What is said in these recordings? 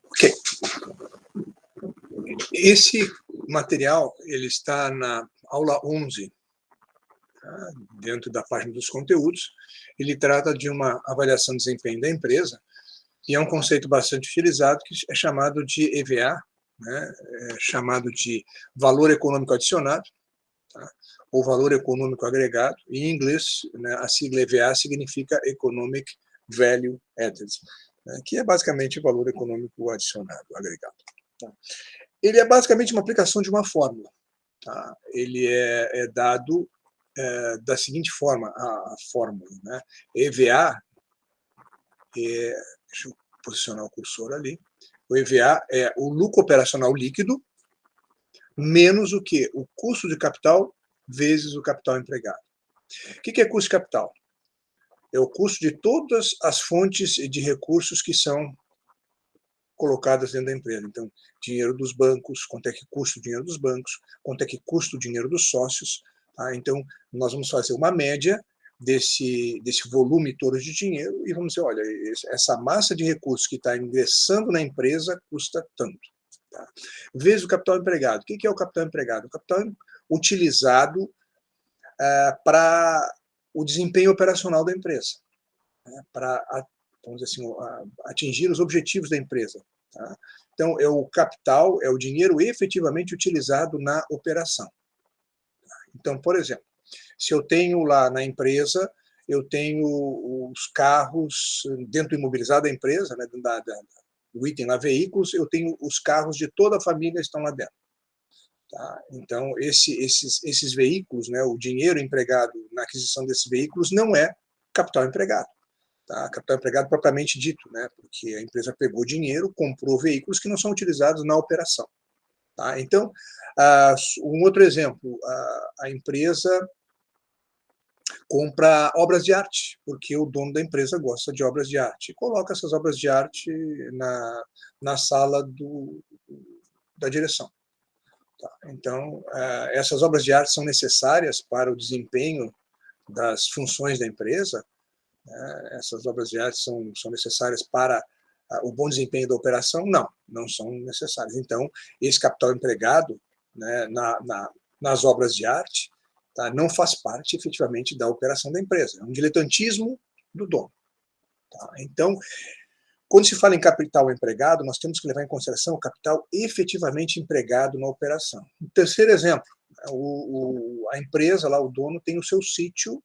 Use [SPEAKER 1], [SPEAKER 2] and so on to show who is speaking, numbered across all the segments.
[SPEAKER 1] Ok. Esse material ele está na aula 11, tá? Dentro da página dos conteúdos. Ele trata de uma avaliação de desempenho da empresa, e é um conceito bastante utilizado, que é chamado de EVA, né? É chamado de valor econômico adicionado, tá? Ou valor econômico agregado. Em inglês, né, a sigla EVA significa Economic Value Added, né, que é basicamente valor econômico adicionado, agregado. Tá? Ele é basicamente uma aplicação de uma fórmula. Tá? Ele é dado da seguinte forma, a fórmula, né? EVA, deixa eu posicionar o cursor ali, o EVA é o lucro operacional líquido menos o quê? O custo de capital vezes o capital empregado. O que é custo de capital? É o custo de todas as fontes de recursos que são colocadas dentro da empresa. Então, dinheiro dos bancos, quanto é que custa o dinheiro dos bancos, quanto é que custa o dinheiro dos sócios. Tá? Então, nós vamos fazer uma média desse volume todo de dinheiro e vamos dizer, olha, essa massa de recursos que está ingressando na empresa custa tanto. Tá? Vezes o capital empregado. O que é o capital empregado? O capital utilizado para o desempenho operacional da empresa, né? Para, vamos dizer assim, atingir os objetivos da empresa. Tá? Então, é o capital, é o dinheiro efetivamente utilizado na operação. Então, por exemplo, se eu tenho lá na empresa, eu tenho os carros dentro do imobilizado da empresa, né, do item lá, veículos, eu tenho os carros de toda a família que estão lá dentro. Tá? Então, esses veículos, né, o dinheiro empregado na aquisição desses veículos não é capital empregado. Tá? Capital empregado propriamente dito, né, porque a empresa pegou dinheiro, comprou veículos que não são utilizados na operação. Tá? Então, um outro exemplo, a empresa compra obras de arte, porque o dono da empresa gosta de obras de arte, e coloca essas obras de arte na sala da direção. Tá? Então, essas obras de arte são necessárias para o desempenho das funções da empresa, né? Essas obras de arte são necessárias para o bom desempenho da operação? Não são necessárias. Então, esse capital empregado, né, nas obras de arte, tá, não faz parte efetivamente da operação da empresa. É um diletantismo do dono. Tá? Então, quando se fala em capital empregado, nós temos que levar em consideração o capital efetivamente empregado na operação. Um terceiro exemplo, a empresa, lá, o dono, tem o seu sítio,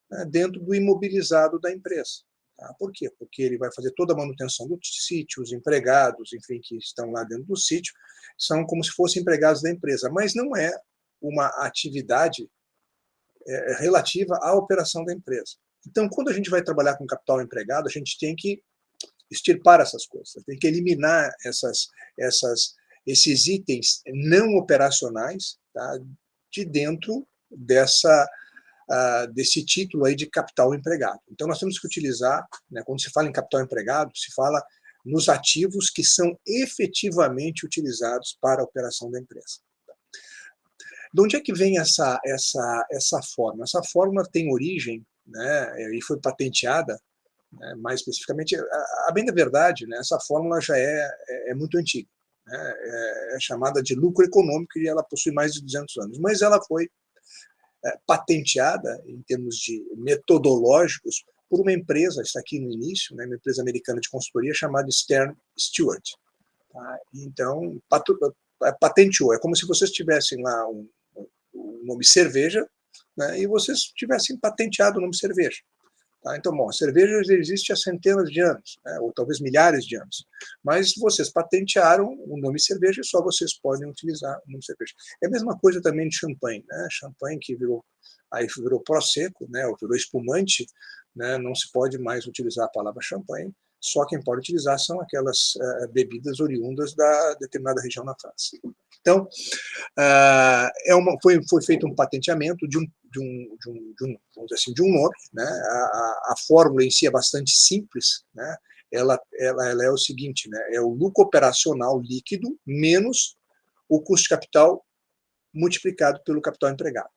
[SPEAKER 1] né, dentro do imobilizado da empresa. Tá? Por quê? Porque ele vai fazer toda a manutenção do sítio, os empregados, enfim, que estão lá dentro do sítio, são como se fossem empregados da empresa, mas não é uma atividade relativa à operação da empresa. Então, quando a gente vai trabalhar com capital empregado, a gente tem que extirpar essas coisas, tem que eliminar esses itens não operacionais, tá, de dentro desse título aí de capital empregado. Então, nós temos que utilizar, né, quando se fala em capital empregado, se fala nos ativos que são efetivamente utilizados para a operação da empresa. De onde é que vem essa fórmula? Essa fórmula tem origem, né, e foi patenteada, né, mais especificamente, a bem da verdade, né, essa fórmula já é muito antiga, né, é chamada de lucro econômico e ela possui mais de 200 anos, mas ela foi patenteada em termos de metodológicos por uma empresa, está aqui no início, né, uma empresa americana de consultoria chamada Stern Stewart. Tá? Então, patenteou, é como se vocês tivessem lá um nome cerveja, né, e vocês tivessem patenteado o nome cerveja. Tá? Então, bom, a cerveja existe há centenas de anos, né, ou talvez milhares de anos, mas vocês patentearam o nome cerveja e só vocês podem utilizar o nome cerveja. É a mesma coisa também de champanhe, né? Champanhe que virou prosecco, né, ou virou espumante, né, não se pode mais utilizar a palavra champanhe, só quem pode utilizar são aquelas bebidas oriundas da determinada região na França. Então, foi feito um patenteamento de vamos dizer assim, de um nome, né? A fórmula em si é bastante simples, né? Ela é o seguinte, né? É o lucro operacional líquido menos o custo de capital multiplicado pelo capital empregado.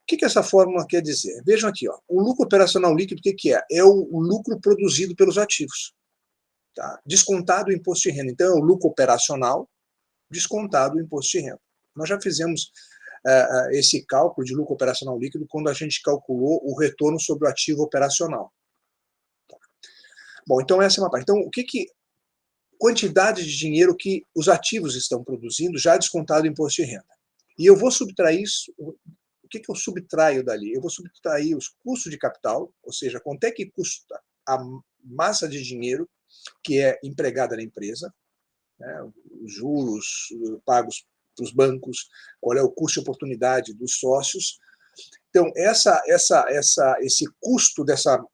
[SPEAKER 1] O que essa fórmula quer dizer? Vejam aqui, ó, o lucro operacional líquido, o que é? É o lucro produzido pelos ativos. tá? Descontado o imposto de renda. Então, é o lucro operacional descontado o imposto de renda. Nós já fizemos esse cálculo de lucro operacional líquido quando a gente calculou o retorno sobre o ativo operacional. Tá? Bom, então essa é uma parte. Então, quantidade de dinheiro que os ativos estão produzindo, já descontado o imposto de renda. E eu vou subtrair isso. O que eu subtraio dali? Eu vou subtrair os custos de capital, ou seja, quanto é que custa a massa de dinheiro que é empregada na empresa, né, os juros pagos para os bancos, qual é o custo de oportunidade dos sócios. Então, esse custo dessa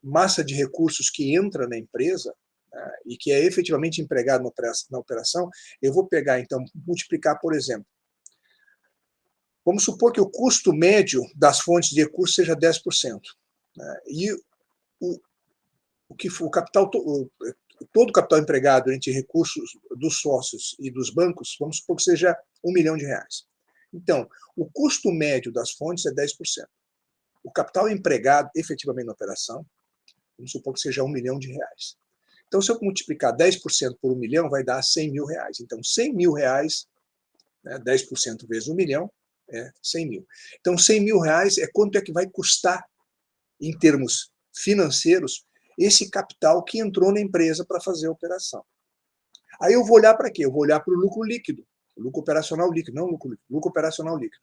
[SPEAKER 1] massa de recursos que entra na empresa, né, e que é efetivamente empregado na operação, eu vou pegar, então, multiplicar, por exemplo. Vamos supor que o custo médio das fontes de recursos seja 10%. Né, e o capital, todo o capital empregado entre recursos dos sócios e dos bancos, vamos supor que seja R$1 milhão. Então, o custo médio das fontes é 10%. O capital empregado efetivamente na operação, vamos supor que seja R$1 milhão. Então, se eu multiplicar 10% por R$1 milhão, vai dar R$100 mil. Então, R$100 mil, né, 10% vezes R$1 milhão, é 100 mil. Então, R$100 mil é quanto é que vai custar, em termos financeiros, esse capital que entrou na empresa para fazer a operação. Aí eu vou olhar para quê? Eu vou olhar para o lucro líquido, lucro operacional líquido, não lucro líquido, lucro operacional líquido.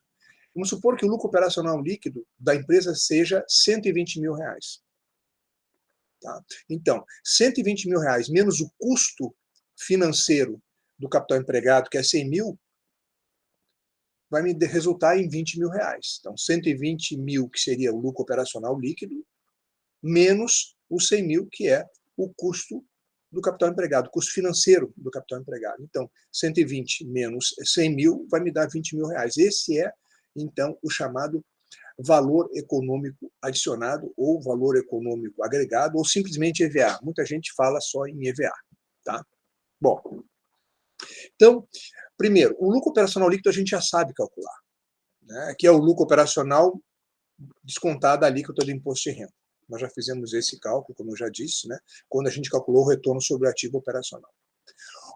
[SPEAKER 1] Vamos supor que o lucro operacional líquido da empresa seja R$120 mil. Tá? Então, R$120 mil menos o custo financeiro do capital empregado, que é 100 mil, vai me resultar em R$20 mil. Então, 120 mil, que seria o lucro operacional líquido, menos os 100 mil, que é o custo do capital empregado, o custo financeiro do capital empregado. Então, 120 menos 100 mil vai me dar R$20 mil. Esse é, então, o chamado valor econômico adicionado, ou valor econômico agregado, ou simplesmente EVA. Muita gente fala só em EVA. Tá? Bom, então, primeiro, o lucro operacional líquido a gente já sabe calcular, né, que é o lucro operacional descontado da alíquota do imposto de renda. Nós já fizemos esse cálculo, como eu já disse, né, quando a gente calculou o retorno sobre o ativo operacional.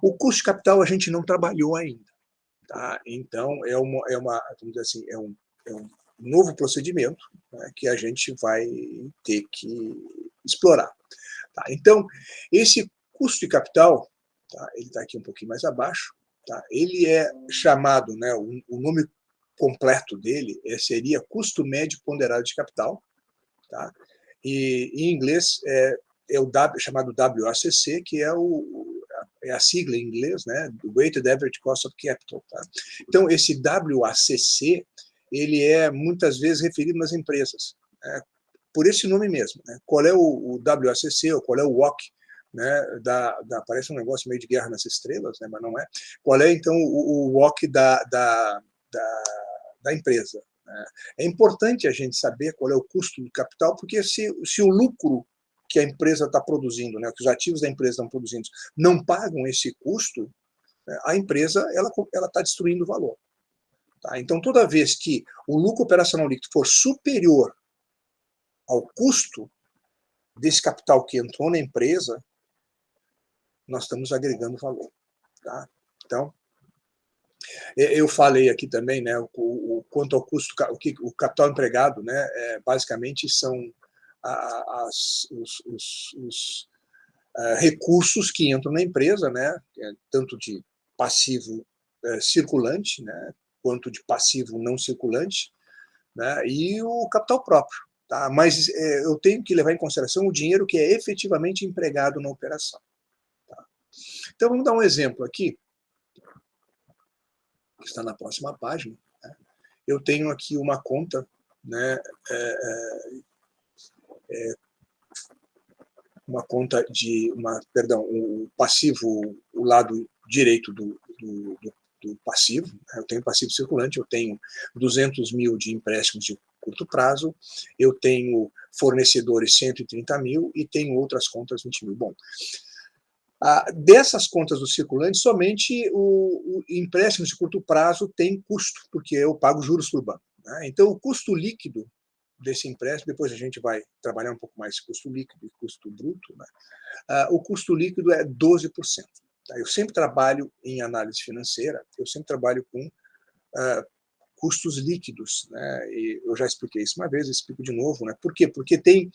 [SPEAKER 1] O custo de capital a gente não trabalhou ainda. Tá? Então, vamos dizer assim, é um novo procedimento, né, que a gente vai ter que explorar. Tá? Então, esse custo de capital, tá, ele está aqui um pouquinho mais abaixo, tá? Ele é chamado, né, o nome completo dele seria custo médio ponderado de capital, tá? E em inglês é o chamado WACC, que é a sigla em inglês, né, Weighted Average Cost of Capital. Tá? Então, esse WACC, ele é muitas vezes referido nas empresas, né, por esse nome mesmo. Né? Qual é o WACC, ou qual é o WOC? Né, parece um negócio meio de Guerra nas Estrelas, né, mas não é. Qual é, então, o WOC da empresa? Né? É importante a gente saber qual é o custo do capital, porque se o lucro que a empresa está produzindo, né, que os ativos da empresa estão produzindo, não pagam esse custo, né, a empresa ela está destruindo o valor. Tá? Então, toda vez que o lucro operacional líquido for superior ao custo desse capital que entrou na empresa, nós estamos agregando valor. Tá? Então, eu falei aqui também, né, quanto ao custo, o capital empregado, né, basicamente são os recursos que entram na empresa, né, tanto de passivo circulante, né, quanto de passivo não circulante, né, e o capital próprio. Tá? Mas eu tenho que levar em consideração o dinheiro que é efetivamente empregado na operação. Tá? Então, vamos dar um exemplo aqui, que está na próxima página. Né? Eu tenho aqui uma conta, né, uma conta de, o passivo, o lado direito do passivo, né? Eu tenho passivo circulante, eu tenho 200 mil de empréstimos de curto prazo, eu tenho fornecedores 130 mil e tenho outras contas 20 mil. Bom, dessas contas do circulante, somente o empréstimo de curto prazo tem custo, porque eu pago juros para o banco. Né? Então, o custo líquido desse empréstimo, depois a gente vai trabalhar um pouco mais custo líquido e custo bruto, né? O custo líquido é 12%. Tá? Eu sempre trabalho em análise financeira, eu sempre trabalho com custos líquidos, né? E eu já expliquei isso uma vez, explico de novo, né? Por quê? Porque tem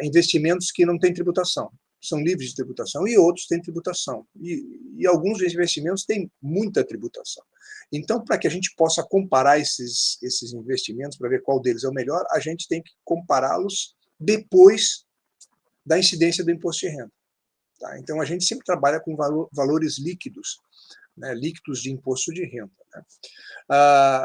[SPEAKER 1] investimentos que não têm tributação, são livres de tributação, e outros têm tributação. E alguns investimentos têm muita tributação. Então, para que a gente possa comparar esses investimentos, para ver qual deles é o melhor, a gente tem que compará-los depois da incidência do imposto de renda. Tá? Então, a gente sempre trabalha com valores líquidos, né, líquidos de imposto de renda. Né?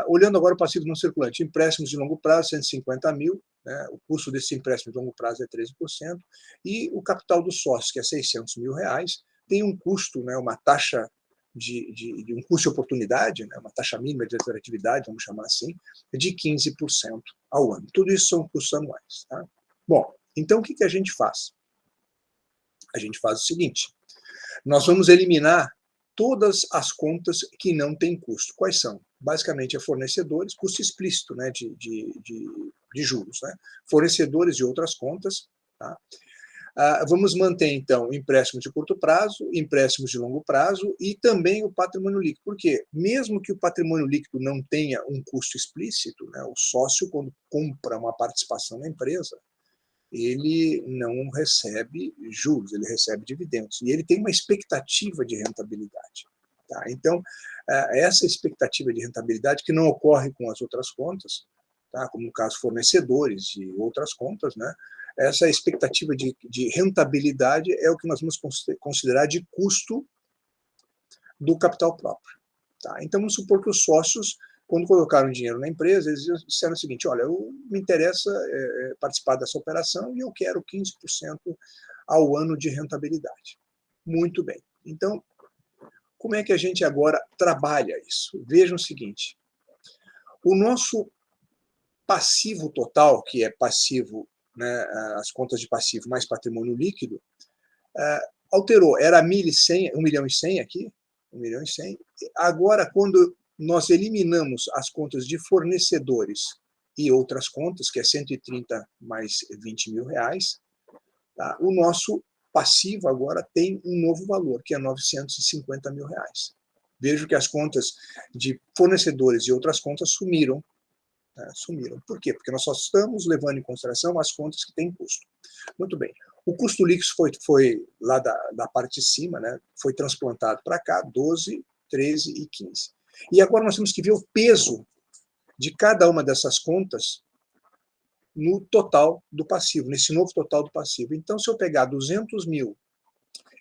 [SPEAKER 1] Olhando agora o passivo não circulante, empréstimos de longo prazo, 150 mil, né, o custo desse empréstimo de longo prazo é 13%, e o capital do sócio, que é 600 mil reais, tem um custo, né, uma taxa de um custo de oportunidade, né, uma taxa mínima de atratividade, vamos chamar assim, de 15% ao ano. Tudo isso são custos anuais. Tá? Bom, então o que a gente faz? A gente faz o seguinte, nós vamos eliminar todas as contas que não têm custo. Quais são? Basicamente, é fornecedores, custo explícito, né, de juros. Né? Fornecedores de outras contas. Tá? Vamos manter, então, empréstimos de curto prazo, empréstimos de longo prazo e também o patrimônio líquido. Por quê? Mesmo que o patrimônio líquido não tenha um custo explícito, né, o sócio, quando compra uma participação na empresa, ele não recebe juros, ele recebe dividendos. E ele tem uma expectativa de rentabilidade. Tá? Então, essa expectativa de rentabilidade, que não ocorre com as outras contas, tá? Como no caso fornecedores e outras contas, né? Essa expectativa de rentabilidade é o que nós vamos considerar de custo do capital próprio. Tá? Então, vamos supor que os sócios, quando colocaram dinheiro na empresa, eles disseram o seguinte, olha, me interessa participar dessa operação e eu quero 15% ao ano de rentabilidade. Muito bem. Então, como é que a gente agora trabalha isso? Vejam o seguinte, o nosso passivo total, que é passivo, né, as contas de passivo mais patrimônio líquido, alterou, era 1.100.000 aqui, 1.100.000. Agora, quando nós eliminamos as contas de fornecedores e outras contas, que é 130 mais 20 mil reais, tá? O nosso passivo agora tem um novo valor, que é 950 mil reais. Vejo que as contas de fornecedores e outras contas sumiram. Né? Sumiram. Por quê? Porque nós só estamos levando em consideração as contas que têm custo. Muito bem. O custo líquido foi lá da parte de cima, né? Foi transplantado para cá, 12, 13 e 15. E agora nós temos que ver o peso de cada uma dessas contas no total do passivo, nesse novo total do passivo. Então, se eu pegar 200 mil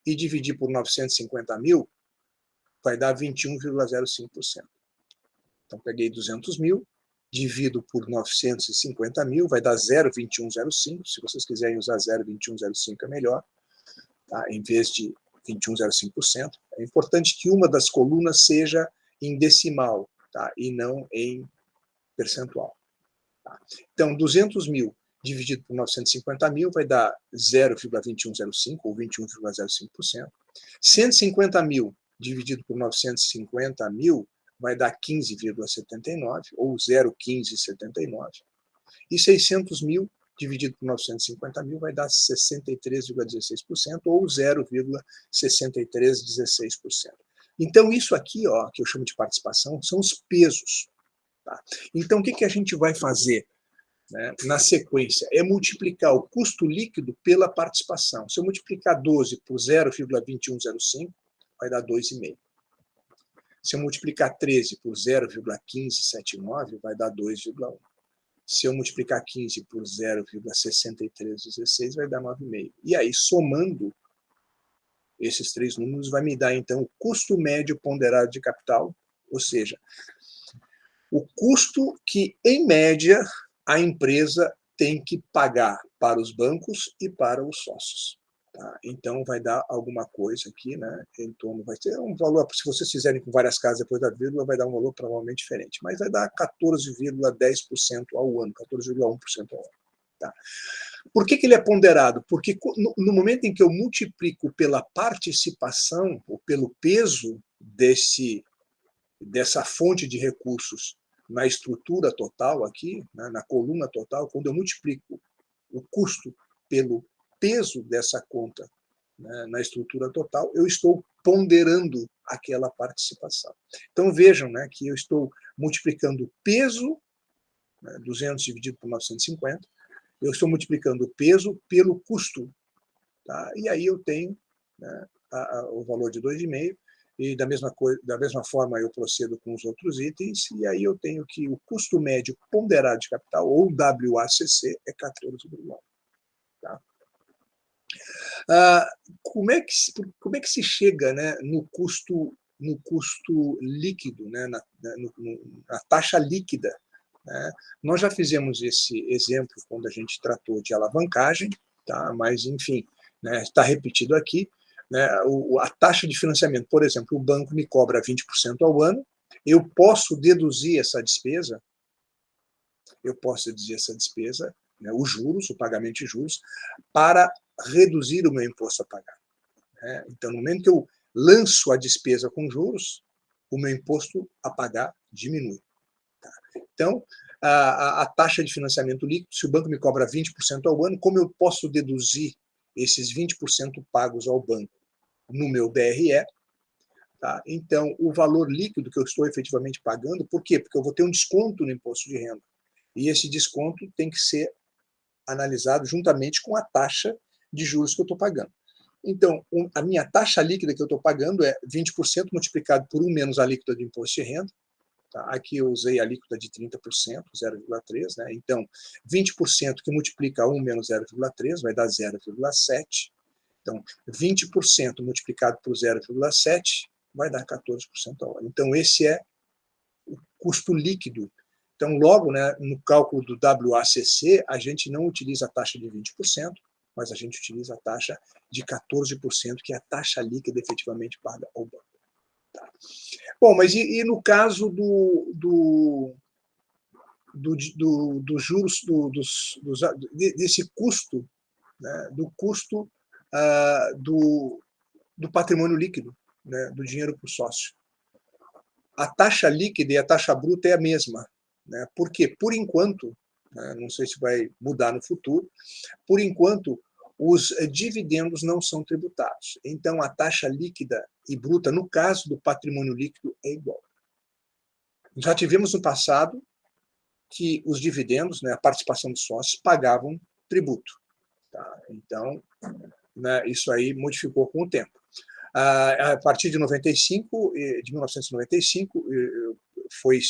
[SPEAKER 1] e dividir por 950 mil, vai dar 21,05%. Então, peguei 200 mil, divido por 950 mil, vai dar 0,2105. Se vocês quiserem usar 0,2105 é melhor, tá? Em vez de 21,05%. É importante que uma das colunas seja em decimal, tá? E não em percentual. Tá? Então, 200 mil dividido por 950 mil vai dar 0,2105 ou 21,05%. 150 mil dividido por 950 mil vai dar 15,79 ou 0,1579. E 600 mil dividido por 950 mil vai dar 63,16% ou 0,6316%. Então, isso aqui, ó, que eu chamo de participação, são os pesos. Tá? Então, o que a gente vai fazer, né, na sequência? É multiplicar o custo líquido pela participação. Se eu multiplicar 12 por 0,2105, vai dar 2,5. Se eu multiplicar 13 por 0,1579, vai dar 2,1. Se eu multiplicar 15 por 0,6316, vai dar 9,5. E aí, somando esses três números, vai me dar, então, o custo médio ponderado de capital, ou seja, o custo que, em média, a empresa tem que pagar para os bancos e para os sócios. Tá? Então, vai dar alguma coisa aqui, né? Em torno, vai ter um valor, se vocês fizerem com várias casas depois da vírgula, vai dar um valor provavelmente diferente, mas vai dar 14,10% ao ano, 14,1% ao ano. Tá? Por que ele é ponderado? Porque no momento em que eu multiplico pela participação, ou pelo peso dessa fonte de recursos na estrutura total aqui, né, na coluna total, quando eu multiplico o custo pelo peso dessa conta, né, na estrutura total, eu estou ponderando aquela participação. Então, vejam, né, que eu estou multiplicando o peso, né, 200 dividido por 950, eu estou multiplicando o peso pelo custo. Tá? E aí eu tenho, né, o valor de 2,5, e da mesma forma eu procedo com os outros itens, e aí eu tenho que o custo médio ponderado de capital, ou WACC, é 14,1. Tá? Como é que se chega, né, no custo líquido, né, na taxa líquida? Né? Nós já fizemos esse exemplo quando a gente tratou de alavancagem, tá? Mas, enfim, né, está repetido aqui. Né, a taxa de financiamento, por exemplo, o banco me cobra 20% ao ano, eu posso deduzir essa despesa, né, os juros, o pagamento de juros, para reduzir o meu imposto a pagar. Né? Então, no momento que eu lanço a despesa com juros, o meu imposto a pagar diminui. Tá? Então, a taxa de financiamento líquido, se o banco me cobra 20% ao ano, como eu posso deduzir esses 20% pagos ao banco no meu DRE? Tá? Então, o valor líquido que eu estou efetivamente pagando, por quê? Porque eu vou ter um desconto no imposto de renda. E esse desconto tem que ser analisado juntamente com a taxa de juros que eu estou pagando. Então, a minha taxa líquida que eu estou pagando é 20% multiplicado por 1 menos a alíquota do imposto de renda. Tá? Aqui eu usei a alíquota de 30%, 0,3. Né? Então, 20% que multiplica 1 menos 0,3 vai dar 0,7. Então, 20% multiplicado por 0,7 vai dar 14% ao ano. Então, esse é o custo líquido. Então, logo, né, no cálculo do WACC, a gente não utiliza a taxa de 20%, mas a gente utiliza a taxa de 14%, que é a taxa líquida efetivamente paga ao banco. Tá. Bom, mas e no caso dos juros, desse custo, né, do custo do patrimônio líquido, né, do dinheiro para o sócio? A taxa líquida e a taxa bruta é a mesma. Né? Por quê? Por enquanto, né, não sei se vai mudar no futuro, por enquanto, os dividendos não são tributados. Então, a taxa líquida e bruta, no caso do patrimônio líquido, é igual. Já tivemos no passado que os dividendos, né, a participação dos sócios, pagavam tributo. Tá? Então, né, isso aí modificou com o tempo. A partir de 1995, foi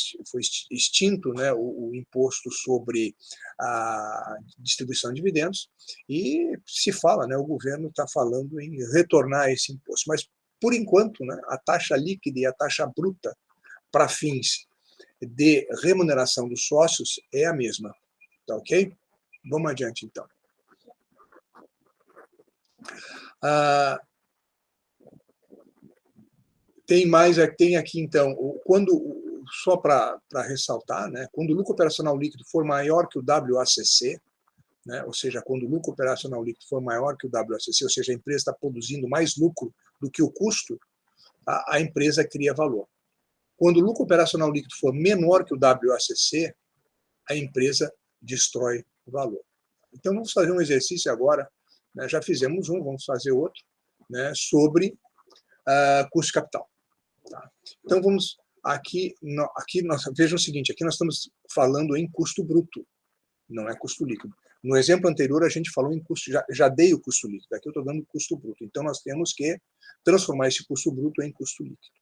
[SPEAKER 1] extinto, né, o imposto sobre a distribuição de dividendos, e se fala, né, o governo está falando em retornar esse imposto. Mas, por enquanto, né, a taxa líquida e a taxa bruta para fins de remuneração dos sócios é a mesma. Tá ok? Vamos adiante, então. Tem aqui, então, só para ressaltar, né, quando o lucro operacional líquido for maior que o WACC, né, ou seja, quando o lucro operacional líquido for maior que o WACC, ou seja, a empresa está produzindo mais lucro do que o custo, a empresa cria valor. Quando o lucro operacional líquido for menor que o WACC, a empresa destrói o valor. Então, vamos fazer um exercício agora, né, já fizemos um, vamos fazer outro, né, sobre custo de capital. Tá? Então, vamos aqui vejam o seguinte, aqui nós estamos falando em custo bruto, não é custo líquido. No exemplo anterior, a gente falou em custo, já dei o custo líquido, aqui eu estou dando o custo bruto. Então, nós temos que transformar esse custo bruto em custo líquido.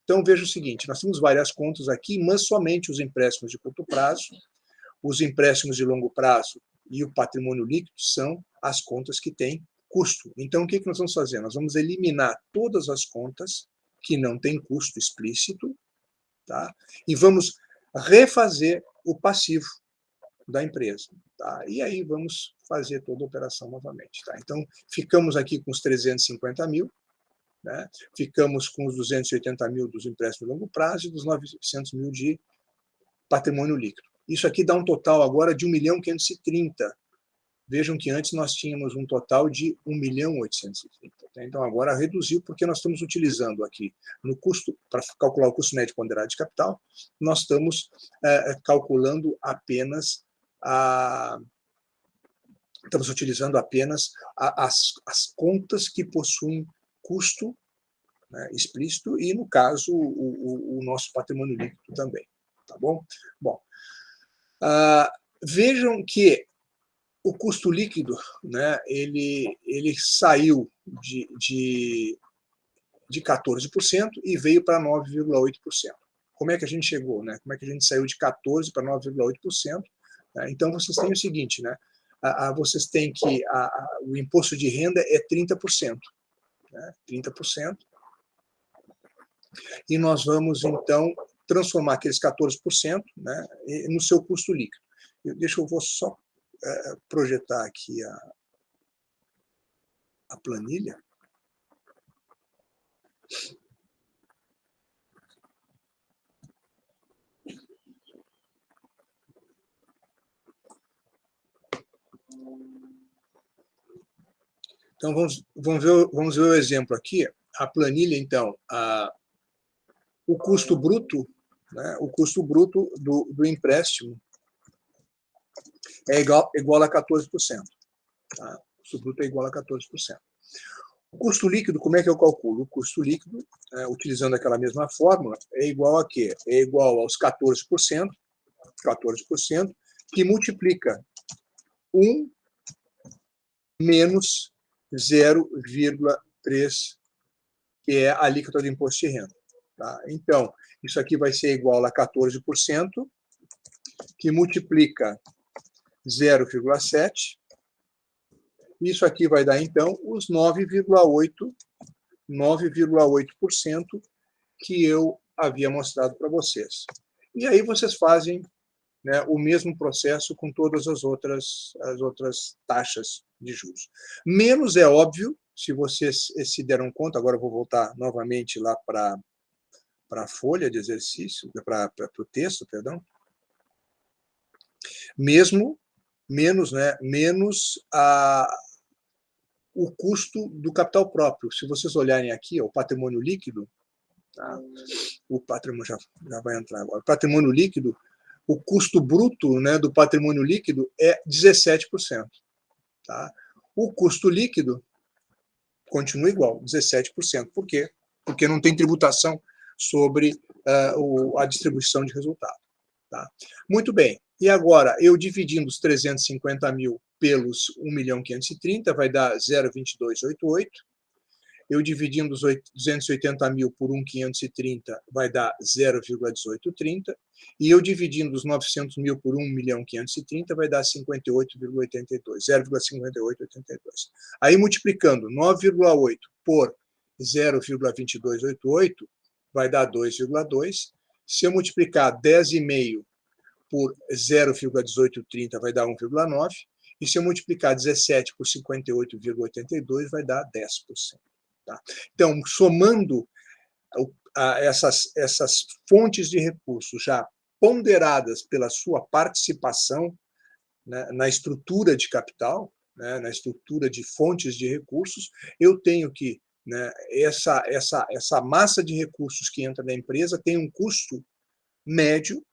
[SPEAKER 1] Então, veja o seguinte, nós temos várias contas aqui, mas somente os empréstimos de curto prazo, os empréstimos de longo prazo e o patrimônio líquido são as contas que têm custo. Então, o que nós vamos fazer? Nós vamos eliminar todas as contas que não têm custo explícito, tá? E vamos refazer o passivo da empresa. Tá? E aí vamos fazer toda a operação novamente. Tá? Então, ficamos aqui com os 350 mil, né? Ficamos com os 280 mil dos empréstimos de longo prazo e dos 900 mil de patrimônio líquido. Isso aqui dá um total agora de 1.530.000. Vejam que antes nós tínhamos um total de 1.830.000. Então, agora reduziu, porque nós estamos utilizando aqui, no custo, para calcular o custo médio ponderado de capital, nós estamos calculando apenas estamos utilizando apenas as contas que possuem custo, né, explícito, e, no caso, o nosso patrimônio líquido também. Tá bom? Bom, vejam que o custo líquido, né, ele saiu de 14% e veio para 9,8%. Como é que a gente chegou? Né? Como é que a gente saiu de 14% para 9,8%? Né? Então, vocês têm o seguinte, né? Vocês têm que o imposto de renda é 30%. Né? 30%. E nós vamos, então, transformar aqueles 14%, né, no seu custo líquido. Vou só projetar aqui a planilha. Então, vamos ver o exemplo aqui. A planilha, então, o custo bruto, né, o custo bruto do empréstimo é igual a 14%. Tá? O custo bruto é igual a 14%. O custo líquido, como é que eu calculo? O custo líquido, utilizando aquela mesma fórmula, é igual a quê? É igual aos 14%, que multiplica 1 menos 0,3, que é a alíquota do imposto de renda. Tá? Então, isso aqui vai ser igual a 14%, que multiplica 0,7. Isso aqui vai dar, então, os 9,8% que eu havia mostrado para vocês. E aí vocês fazem, né, o mesmo processo com todas as outras taxas de juros. Menos é óbvio, se vocês se deram conta, agora eu vou voltar novamente lá para a folha de exercício, para o texto, perdão. Menos o custo do capital próprio. Se vocês olharem aqui, ó, o patrimônio líquido, tá? O patrimônio já vai entrar agora. O patrimônio líquido, o custo bruto, né, do patrimônio líquido é 17%. Tá? O custo líquido continua igual, 17%. Por quê? Porque não tem tributação sobre a distribuição de resultado. Tá? Muito bem. E agora, eu dividindo os 350 mil pelos 1.530.000, vai dar 0,2288. Eu dividindo os 280 mil por 1.530, vai dar 0,1830. E eu dividindo os 900 mil por 1.530.000, vai dar 58,82, 0,5882. Aí, multiplicando 9,8 por 0,2288, vai dar 2,2. Se eu multiplicar 10,5 por 0,1830, vai dar 1,9. E se eu multiplicar 17 por 58,82, vai dar 10%. Tá? Então, somando essas fontes de recursos já ponderadas pela sua participação, né, na estrutura de capital, né, na estrutura de fontes de recursos, eu tenho que, né, essa massa de recursos que entra na empresa tem um custo médio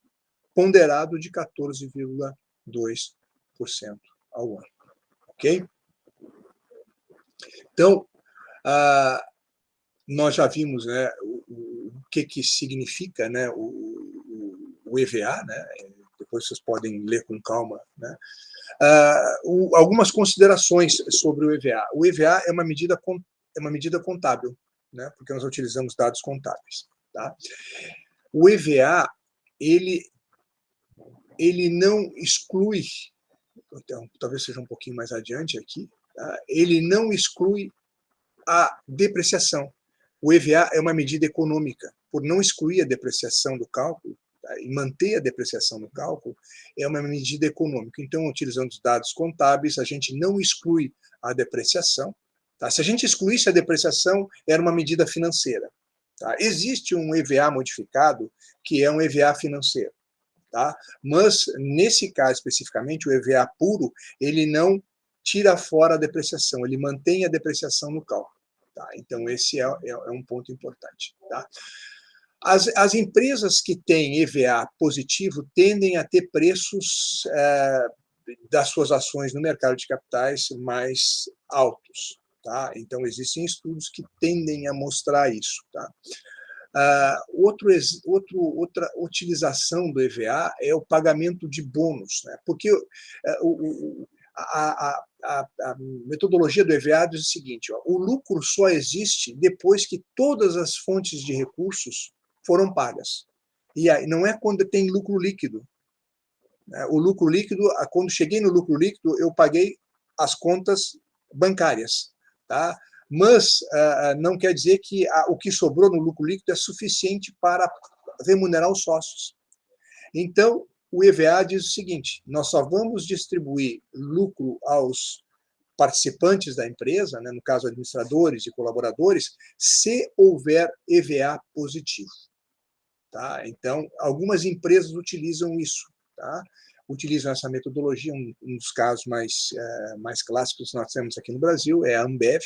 [SPEAKER 1] ponderado de 14,2% ao ano. Ok? Então, nós já vimos, né, o que significa, né, o EVA, né? Depois vocês podem ler com calma. Né? Algumas considerações sobre o EVA. O EVA é uma medida contábil, né? Porque nós utilizamos dados contábeis. Tá? O EVA, ele não exclui, então, talvez seja um pouquinho mais adiante aqui, tá? Ele não exclui a depreciação. O EVA é uma medida econômica. Por não excluir a depreciação do cálculo, tá, e manter a depreciação no cálculo, é uma medida econômica. Então, utilizando os dados contábeis, a gente não exclui a depreciação. Tá? Se a gente excluísse a depreciação, era uma medida financeira. Tá? Existe um EVA modificado, que é um EVA financeiro. Tá? Mas, nesse caso especificamente, o EVA puro, ele não tira fora a depreciação, ele mantém a depreciação no cálculo. Tá? Então, esse é um ponto importante. Tá? As empresas que têm EVA positivo tendem a ter preços das suas ações no mercado de capitais mais altos. Tá? Então, existem estudos que tendem a mostrar isso. Tá? Outra utilização do EVA é o pagamento de bônus, né? Porque a metodologia do EVA diz o seguinte: ó, o lucro só existe depois que todas as fontes de recursos foram pagas. E aí, não é quando tem lucro líquido. Né? O lucro líquido, quando cheguei no lucro líquido, eu paguei as contas bancárias. Tá? Mas não quer dizer que o que sobrou no lucro líquido é suficiente para remunerar os sócios. Então, o EVA diz o seguinte: nós só vamos distribuir lucro aos participantes da empresa, né, no caso administradores e colaboradores, se houver EVA positivo. Tá? Então, algumas empresas utilizam isso. Tá? Utilizam essa metodologia. Um dos casos mais clássicos que nós temos aqui no Brasil é a Ambev,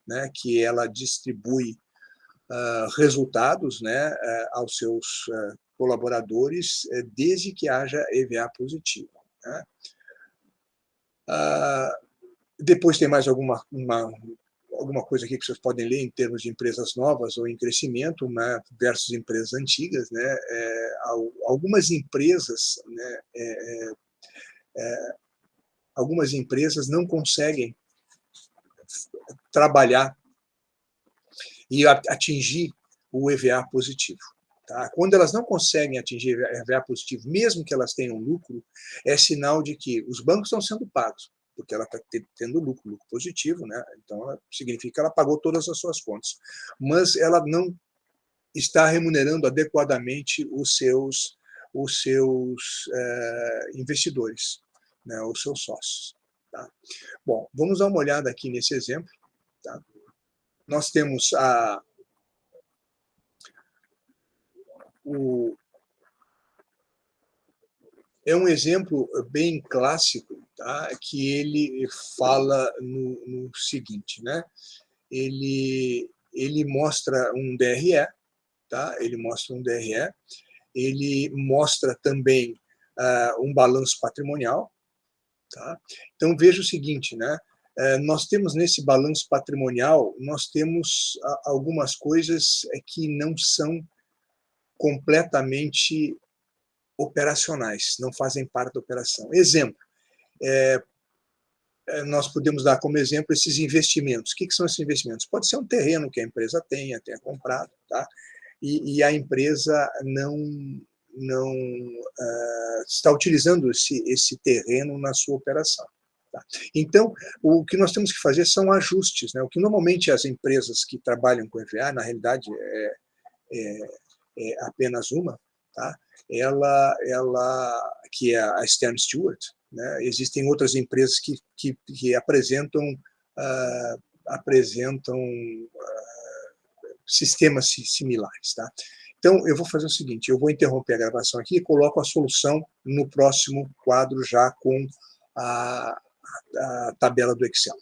[SPEAKER 1] né, que ela distribui resultados, né, aos seus colaboradores desde que haja EVA positivo. Né? Depois tem mais alguma coisa aqui que vocês podem ler em termos de empresas novas ou em crescimento, né, versus empresas antigas. Né? Algumas empresas, né, algumas empresas não conseguem trabalhar e atingir o EVA positivo. Tá? Quando elas não conseguem atingir o EVA positivo, mesmo que elas tenham lucro, é sinal de que os bancos estão sendo pagos, porque ela está tendo lucro positivo, né? Então significa que ela pagou todas as suas contas, mas ela não está remunerando adequadamente os seus investidores, né? Os seus sócios. Tá? Bom, vamos dar uma olhada aqui nesse exemplo. Tá? Nós temos é um exemplo bem clássico, tá? Que ele fala no seguinte, né? Ele mostra um DRE, tá? Ele mostra um DRE, ele mostra também um balanço patrimonial, tá? Então veja o seguinte, né? Nós temos nesse balanço patrimonial, nós temos algumas coisas que não são completamente operacionais, não fazem parte da operação. Exemplo, nós podemos dar como exemplo esses investimentos. O que são esses investimentos? Pode ser um terreno que a empresa tenha comprado, tá? E a empresa não está utilizando esse terreno na sua operação. Tá? Então, o que nós temos que fazer são ajustes. Né? O que normalmente as empresas que trabalham com EVA, na realidade, é apenas uma, tá? Ela que é a Stern Stewart, né? Existem outras empresas que apresentam sistemas similares, tá? Então, eu vou fazer o seguinte, eu vou interromper a gravação aqui e coloco a solução no próximo quadro já com a tabela do Excel.